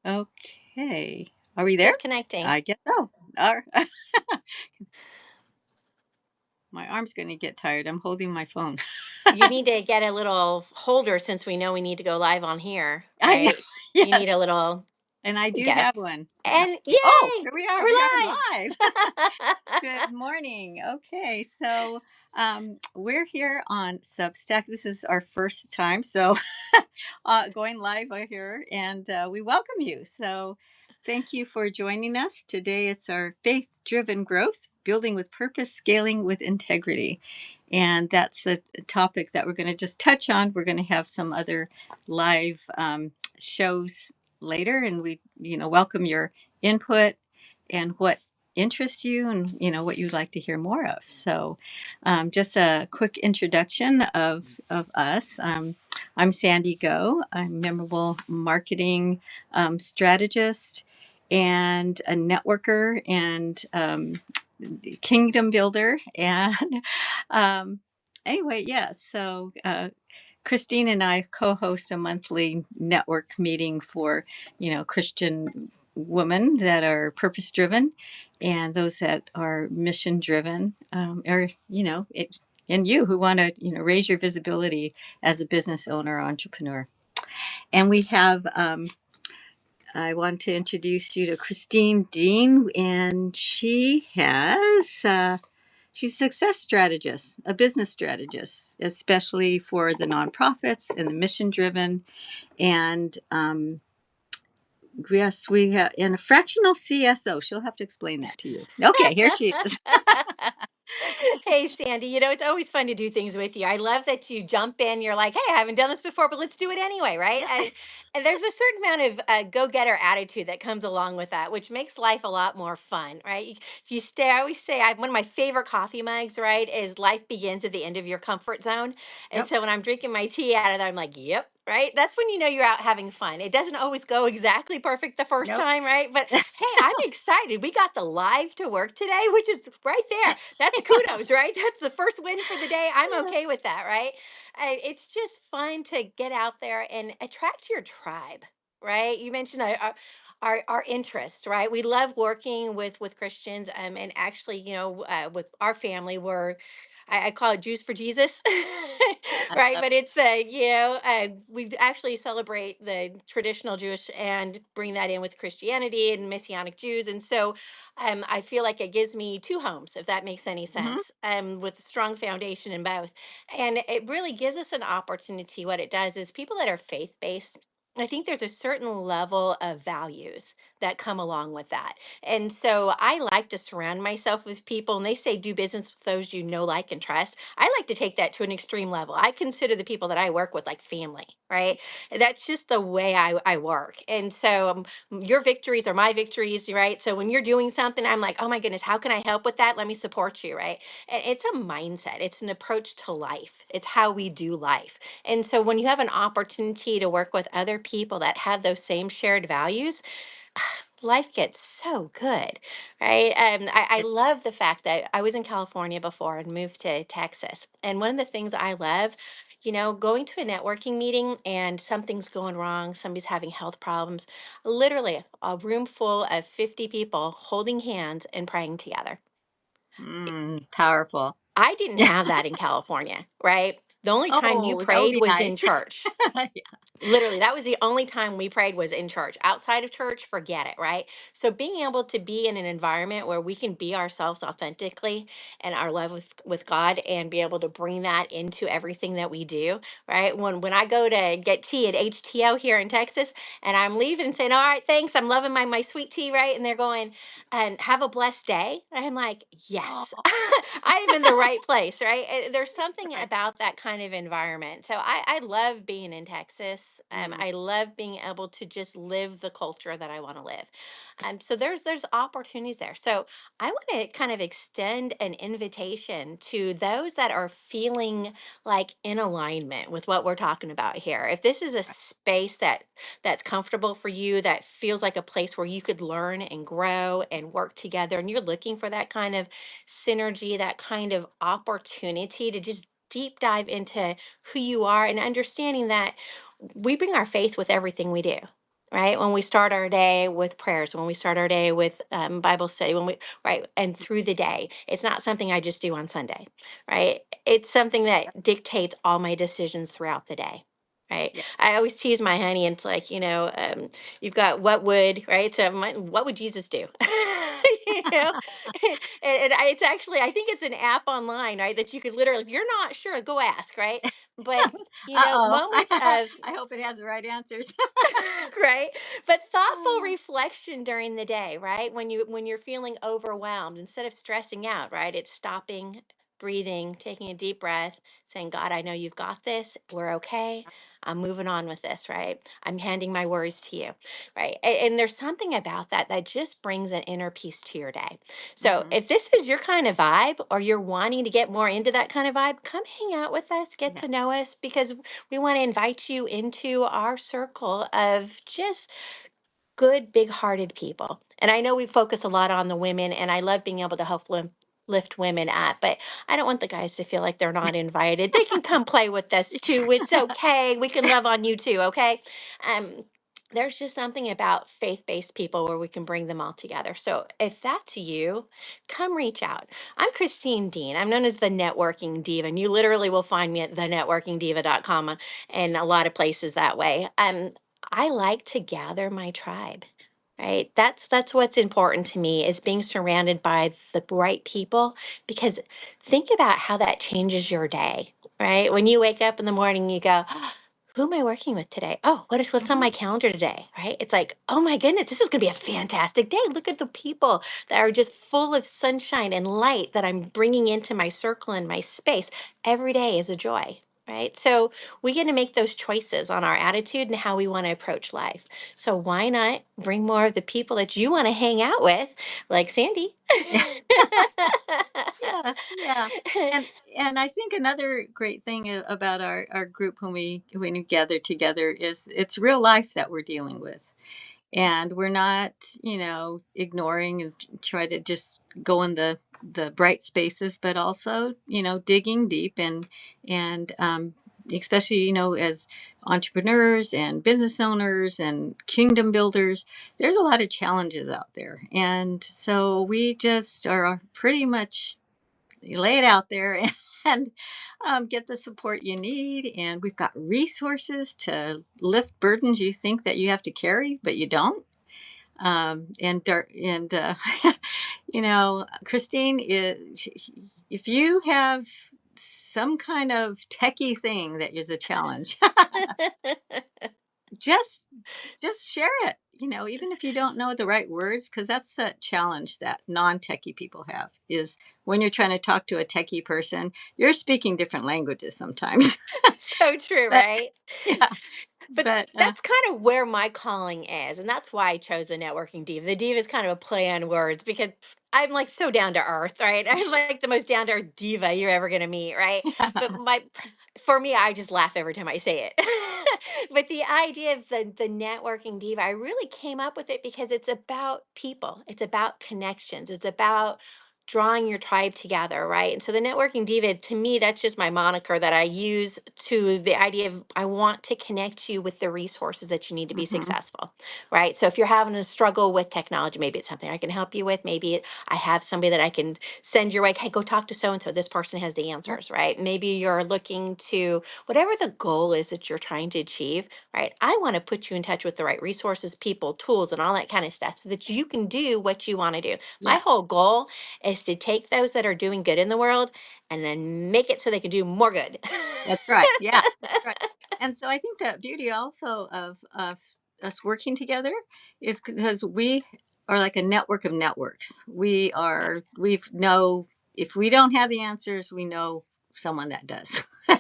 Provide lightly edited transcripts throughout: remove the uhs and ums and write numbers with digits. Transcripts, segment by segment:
Okay. Are we there? Just connecting. I guess so. Ar My arm's gonna get tired. I'm holding my phone. You need to get a little holder since we know we need to go live on here, I know. right? You need Yes, a little, and I there we do go. have one. And Oh, yay, here we are. We are we're live. live. Good morning. Okay, so we're here on Substack. This is our first time, so going live here, and we welcome you. So, thank you for joining us today. It's our faith-driven growth, building with purpose, scaling with integrity, and that's the topic that we're going to just touch on. We're going to have some other live shows later, and we, welcome your input and what interests you and what you'd like to hear more of. So just a quick introduction of us. I'm Sandy Goe. I'm memorable marketing strategist and a networker and kingdom builder. And um, anyway, yeah, so Christine and I co-host a monthly network meeting for, Christian women that are purpose driven and those that are mission driven, or, and you who want to, raise your visibility as a business owner or entrepreneur. And we have, I want to introduce you to Christine Dean, and she's a success strategist, a business strategist, especially for the nonprofits and the mission driven. And yes, we have in a fractional CSO. She'll have to explain that to you. Okay, here she is. Hey, Sandy, it's always fun to do things with you. I love that you jump in. You're like, hey, I haven't done this before, but let's do it anyway, right? Yeah. And there's a certain amount of go getter attitude that comes along with that, which makes life a lot more fun, right? If you stay, I always say, one of my favorite coffee mugs, right, is life begins at the end of your comfort zone. And Yep. so when I'm drinking my tea out of there, I'm like, yep. Right. That's when you know you're out having fun. It doesn't always go exactly perfect the first Nope. time. Right. But hey, I'm excited. We got the live to work today, which is right there. That's kudos, right? That's the first win for the day. I'm okay with that, right? It's just fun to get out there and attract your tribe, right? You mentioned our interest, right? We love working with Christians, and actually, with our family, I call it Jews for Jesus, I right? love But it's we actually celebrate the traditional Jewish and bring that in with Christianity and Messianic Jews. And so I feel like it gives me two homes, if that makes any it. Hmm. sense, with a strong foundation in both. And it really gives us an opportunity. What it does is people that are faith based, I think there's a certain level of values that come along with that. And so I like to surround myself with people, and they say do business with those you know, like, and trust. I like to take that to an extreme level. I consider the people that I work with like family, right? And that's just the way I work. And so your victories are my victories, right? So when you're doing something, I'm like, oh my goodness, how can I help with that? Let me support you, right? And it's a mindset, it's an approach to life, it's how we do life. And so when you have an opportunity to work with other people that have those same shared values, life gets so good, right? I love the fact that I was in California before and moved to Texas. And one of the things I love, going to a networking meeting and something's going wrong, somebody's having health problems, literally a room full of 50 people holding hands and praying together. Powerful. I didn't have that in California, right? The only time you Oh, that would prayed be was in nice. church. Yeah. Literally, that was the only time we prayed was in church. Outside of church, forget it, right? So being able to be in an environment where we can be ourselves authentically and our love with God and be able to bring that into everything that we do, right? When I go to get tea at HTO here in Texas and I'm leaving and saying, "All right, thanks. I'm loving my sweet tea," right? And they're going, "And have a blessed day." And I'm like, Oh, "Yes." I am in the right place, right? There's something right. about that kind of environment. So I love being in Texas. Mm, I love being able to just live the culture that I want to live. So there's opportunities there. So I want to kind of extend an invitation to those that are feeling like in alignment with what we're talking about here. If this is a space that's comfortable for you, that feels like a place where you could learn and grow and work together, and you're looking for that kind of synergy, that kind of opportunity to just deep dive into who you are and understanding that we bring our faith with everything we do. right? When we start our day with prayers, when we start our day with Bible study, when we, right, and through the day, it's not something I just do on Sunday, right? It's something Yep. that dictates all my decisions throughout the day. Right. Yeah. I always tease my honey. And it's like, you've got what would, right? So what would Jesus do? you know, it's actually, I think it's an app online, right? That you could literally, if you're not sure, go ask, right? But, Uh-oh. moments of I hope it has the right answers. right, but thoughtful Oh. reflection during the day, right, when you're feeling overwhelmed, instead of stressing out, right, it's stopping, breathing, taking a deep breath, saying, God, I know you've got this, we're okay, I'm moving on with this, right, I'm handing my worries to you, right, and there's something about that that just brings an inner peace to your day. So Hmm. if this is your kind of vibe, or you're wanting to get more into that kind of vibe, come hang out with us, get Yeah. to know us, because we want to invite you into our circle of just good, big hearted people. And I know we focus a lot on the women, and I love being able to help lift women up, but I don't want the guys to feel like they're not invited. They can come play with us too. It's okay. We can love on you too. Okay. Um, there's just something about faith-based people where we can bring them all together. So if that's you, come reach out. I'm Christine Dean. I'm known as the Networking Diva, and you literally will find me at thenetworkingdiva.com and a lot of places that way. I like to gather my tribe. Right? That's what's important to me, is being surrounded by the right people, because think about how that changes your day, right? When you wake up in the morning, you go, who am I working with today? Oh, what's on Hmm. my calendar today? Right? It's like, oh my goodness, this is going to be a fantastic day. Look at the people that are just full of sunshine and light that I'm bringing into my circle and my space. Every day is a joy, right? So we get to make those choices on our attitude and how we want to approach life. So why not bring more of the people that you want to hang out with, like Sandy? Yeah. Yes. Yeah. And I think another great thing about our group when we gather together is it's real life that we're dealing with. And we're not, ignoring and try to just go in the bright spaces, but also, digging deep and especially, as entrepreneurs and business owners and kingdom builders, there's a lot of challenges out there, and so we just are pretty much lay it out there and get the support you need. And we've got resources to lift burdens you think that you have to carry, but you don't. Christine is, if you have some kind of techie thing that is a challenge, just share it. Even if you don't know the right words, because that's the challenge that non-techie people have, is when you're trying to talk to a techie person, you're speaking different languages sometimes. So true, But right? yeah, But but that's kind of where my calling is. And that's why I chose the networking diva. The diva is kind of a play on words, because I'm like so down to earth, right? I'm like the most down to earth diva you're ever going to meet, right? But for me, I just laugh every time I say it. But the idea of the networking diva, I really came up with it because it's about people, it's about connections, it's about drawing your tribe together, right? And so the networking diva, to me, that's just my moniker that I use to the idea of, I want to connect you with the resources that you need to be Mhm. successful, right? So if you're having a struggle with technology, maybe it's something I can help you with. Maybe I have somebody that I can send your way. Hey, go talk to so and so. This person has the Yep, answers, right? Maybe you're looking to, whatever the goal is that you're trying to achieve, right? I want to put you in touch with the right resources, people, tools, and all that kind of stuff, so that you can do what you want to do. My yes. whole goal is to take those that are doing good in the world and then make it so they can do more good. That's right. Yeah, that's right. And so I think the beauty also of us working together is because we are like a network of networks. We've know, if we don't have the answers, we know someone that does, or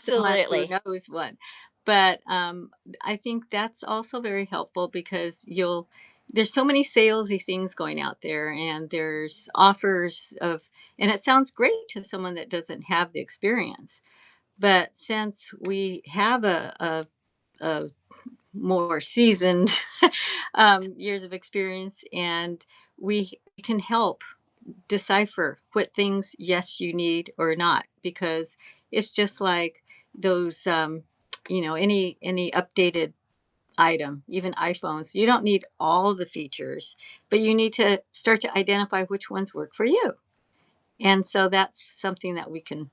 someone who Absolutely. knows one. But I think that's also very helpful, because there's so many salesy things going out there, and there's offers of, and it sounds great to someone that doesn't have the experience, but since we have a more seasoned years of experience, and we can help decipher what things, yes, you need or not, because it's just like those, any updated item, even iPhones. You don't need all the features, but you need to start to identify which ones work for you. And so that's something that we can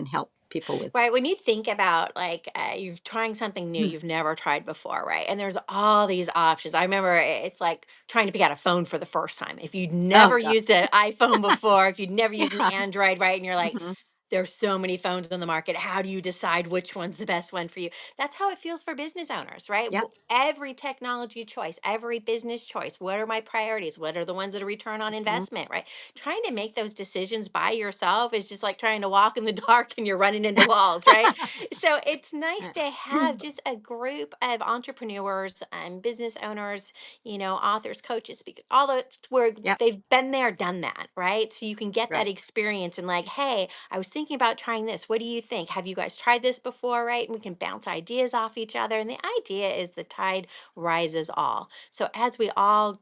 help people with. Right. When you think about like you're trying something new Mhm. you've never tried before, right? And there's all these options. I remember it's like trying to pick out a phone for the first time. If you'd Oh never god. used an iPhone before, if you'd never used an Yeah. Android, right? And you're like, Mhm. there's so many phones on the market. How do you decide which one's the best one for you? That's how it feels for business owners, right? Yep. Every technology choice, every business choice, what are my priorities? What are the ones that are return on Mhm. investment, right? Trying to make those decisions by yourself is just like trying to walk in the dark and you're running into walls, right? So it's nice to have just a group of entrepreneurs and business owners, authors, coaches, speakers, all the where Yep. they've been there, done that, right? So you can get that Right. experience and like, hey, I was thinking about trying this. What do you think? Have you guys tried this before, right? And we can bounce ideas off each other. And the idea is the tide rises all. So as we all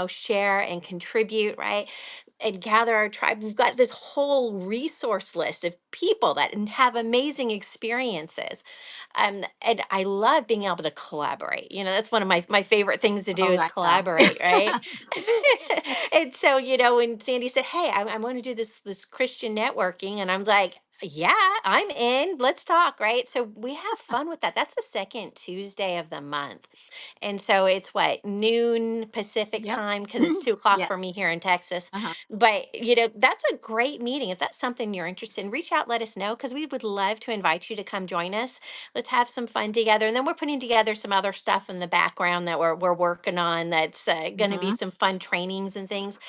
share and contribute, right? And gather our tribe. We've got this whole resource list of people that have amazing experiences. And I love being able to collaborate. That's one of my favorite things to do Oh, is I know. collaborate, right? And so, when Sandy said, "Hey, I'm going to do this Christian networking," and I'm like, "Yeah, I'm in. Let's talk." Right? So we have fun with that. That's the second Tuesday of the month, and so it's what, noon Pacific Yep. time because it's 2 o'clock for Yes. me here in Texas. Uh-huh. But that's a great meeting. If that's something you're interested in, reach out, let us know because we would love to invite you to come join us. Let's have some fun together. And then we're putting together some other stuff in the background that we're working on. That's going to be Mhm. some fun trainings and things.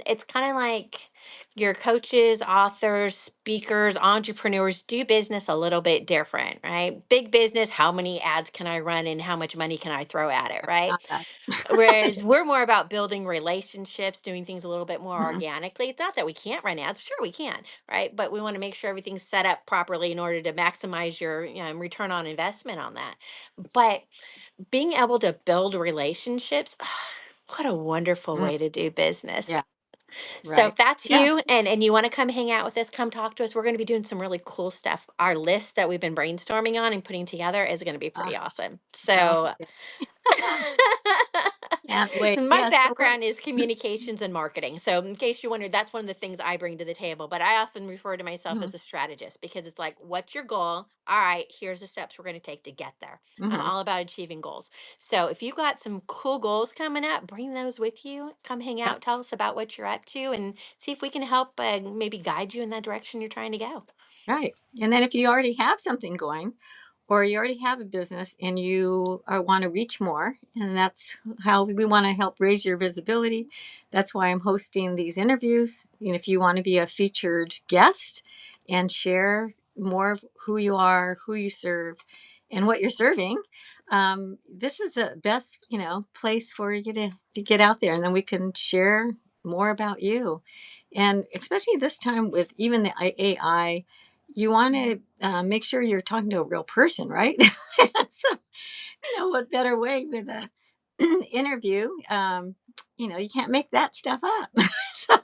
It's kind of like your coaches, authors, speakers, entrepreneurs do business a little bit different, right? Big business, how many ads can I run and how much money can I throw at it, right? Got that. Whereas we're more about building relationships, doing things a little bit more Mhm. organically. It's not that we can't run ads, sure we can, right? But we want to make sure everything's set up properly in order to maximize your return on investment on that. But being able to build relationships, what a wonderful Mm. way to do business. Yeah. So Right. if that's Yeah. you and you want to come hang out with us, come talk to us. We're going to be doing some really cool stuff. Our list that we've been brainstorming on and putting together is going to be Uh, pretty awesome. well, So yeah. Can't wait. my Yeah. So what? background is communications and marketing. So, in case you wondered, that's one of the things I bring to the table. But I often refer to myself Mhm. as a strategist because it's like, what's your goal? All right, here's the steps we're going to take to get there. I'm Mhm. all about achieving goals. So, if you've got some cool goals coming up, bring those with you. Come hang Yep. out, tell us about what you're up to, and see if we can help maybe guide you in that direction you're trying to go. Right. And then if you already have something going, or you already have a business and you want to reach more, and that's how we want to help raise your visibility. That's why I'm hosting these interviews. And if you want to be a featured guest and share more of who you are, who you serve, and what you're serving, this is the best place for you to get out there, and then we can share more about you. And especially this time with even the AI, you want to make sure you're talking to a real person, right? So, what better way with a interview? You can't make that stuff up. So,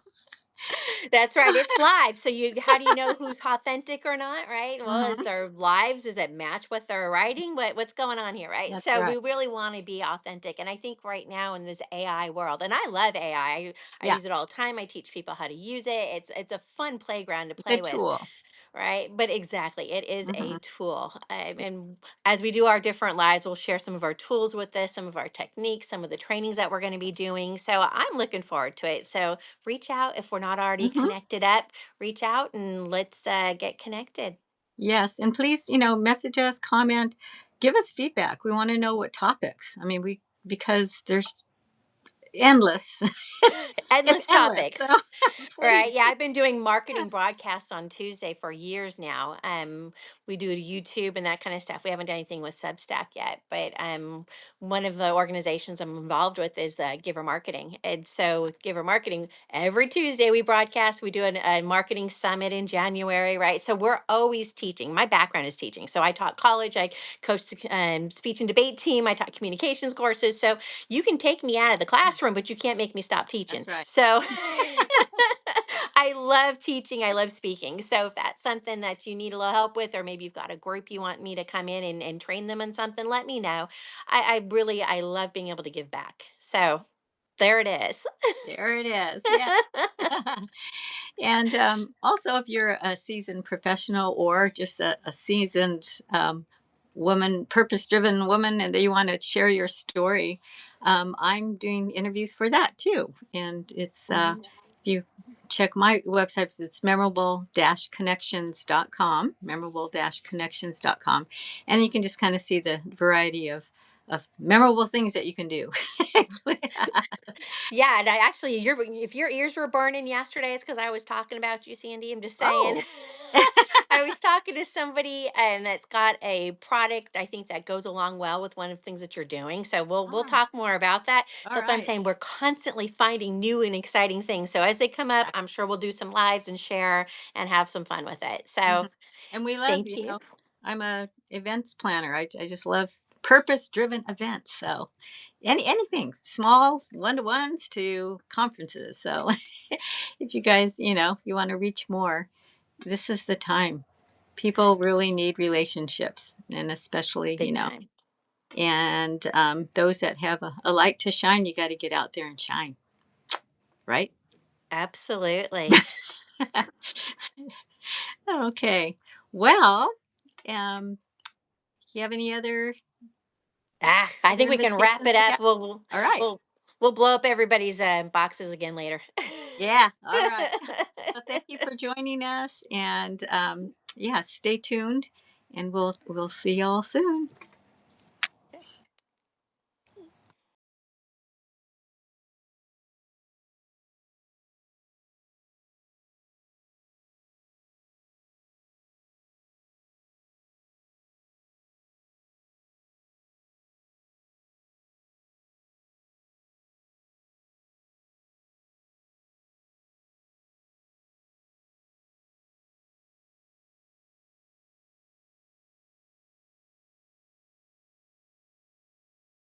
That's right. It's live. So how do you know who's authentic or not, right? Well, is mhm, their lives, does it match what they're writing? What's going on here, right? that's So right. we really want to be authentic. And I think right now in this AI world, and I love AI. I Yeah, use it all the time. I teach people how to use it. It's a fun playground to a play good with. tool. Right. But exactly, it is a Hmm. tool. And as we do our different lives, we'll share some of our tools with this, some of our techniques, some of the trainings that we're going to be doing. So I'm looking forward to it. So reach out if we're not already Hmm. connected up, reach out and let's get connected. Yes, and please, message us, comment, give us feedback. We want to know what topics. I mean, we because there's endless. It's Endless endless. So topics. Right. please. Yeah, I've been doing marketing broadcasts on Tuesday for years now. We do YouTube and that kind of stuff. We haven't done anything with Substack yet, but one of the organizations I'm involved with is Giver Marketing. And so with Giver Marketing, every Tuesday we broadcast. We do a marketing summit in January, right? So we're always teaching. My background is teaching. So I taught college. I coached the speech and debate team. I taught communications courses. So you can take me out of the classroom, but you can't make me stop teaching. That's right. So I love teaching. I love speaking. So if that's something that you need a little help with, or maybe you've got a group you want me to come in and train them in something, let me know. I love being able to give back. So there it is. There it is. Yeah. And also, if you're a seasoned professional or just a seasoned woman, purpose driven woman, and that you want to share your story, I'm doing interviews for that too. And it's, Mhm. if you check my website, it's memorable connections.com. And you can just kind of see the variety of memorable things that you can do. Yeah, and I actually, if your ears were burning yesterday, it's because I was talking about you, Sandy. I'm just saying. Oh, I was talking to somebody and that's got a product I think that goes along well with one of the things that you're doing. So we'll ah, talk more about that. all So that's what I'm right. saying. We're constantly finding new and exciting things. So as they come up, Exactly. I'm sure we'll do some lives and share and have some fun with it. So Mhm. And we love, thank you. I'm a events planner. I just love purpose-driven events. So anything, small one-to-ones to conferences. So if you guys, you want to reach more, this is the time. People really need relationships, and especially, Big time. and those that have a light to shine, you got to get out there and shine, right? Absolutely. Okay. Well, um, you have any I think other we can wrap invitations it you up. got? All right. We'll blow up everybody's boxes again later. Yeah. All right. Well, thank you for joining us, and yeah, stay tuned, and we'll see y'all soon.